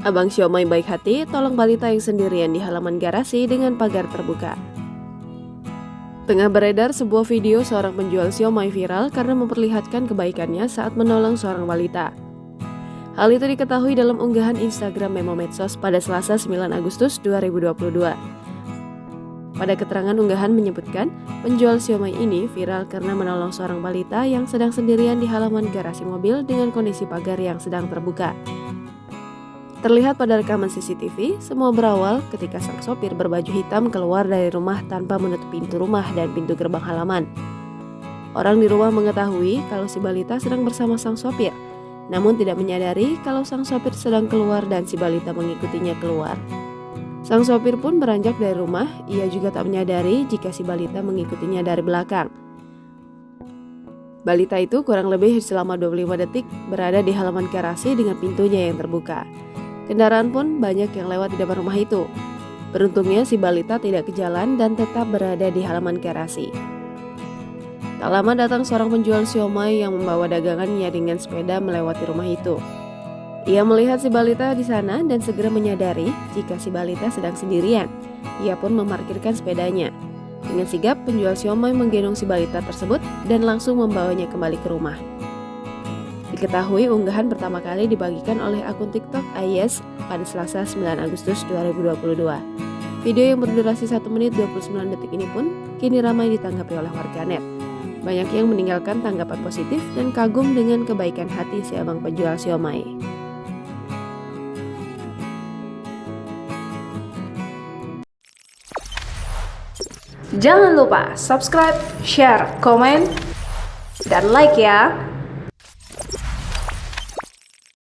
Abang siomay baik hati tolong balita yang sendirian di halaman garasi dengan pagar terbuka. Tengah beredar sebuah video seorang penjual siomay viral karena memperlihatkan kebaikannya saat menolong seorang balita. Hal itu diketahui dalam unggahan Instagram Memo Medsos pada Selasa 9 Agustus 2022. Pada keterangan unggahan menyebutkan, penjual siomay ini viral karena menolong seorang balita yang sedang sendirian di halaman garasi mobil dengan kondisi pagar yang sedang terbuka. Terlihat pada rekaman CCTV, semua berawal ketika sang sopir berbaju hitam keluar dari rumah tanpa menutup pintu rumah dan pintu gerbang halaman. Orang di rumah mengetahui kalau si balita sedang bersama sang sopir, namun tidak menyadari kalau sang sopir sedang keluar dan si balita mengikutinya keluar. Sang sopir pun beranjak dari rumah, ia juga tak menyadari jika si balita mengikutinya dari belakang. Balita itu kurang lebih selama 25 detik berada di halaman garasi dengan pintunya yang terbuka. Kendaraan pun banyak yang lewat di depan rumah itu. Beruntungnya si balita tidak ke jalan dan tetap berada di halaman garasi. Tak lama datang seorang penjual siomay yang membawa dagangannya dengan sepeda melewati rumah itu. Ia melihat si balita di sana dan segera menyadari jika si balita sedang sendirian. Ia pun memarkirkan sepedanya. Dengan sigap, penjual siomay menggendong si balita tersebut dan langsung membawanya kembali ke rumah. Diketahui unggahan pertama kali dibagikan oleh akun TikTok Ayes pada Selasa 9 Agustus 2022. Video yang berdurasi 1 menit 29 detik ini pun kini ramai ditanggapi oleh warganet. Banyak yang meninggalkan tanggapan positif dan kagum dengan kebaikan hati si abang penjual siomay. Jangan lupa subscribe, share, komen, dan like ya.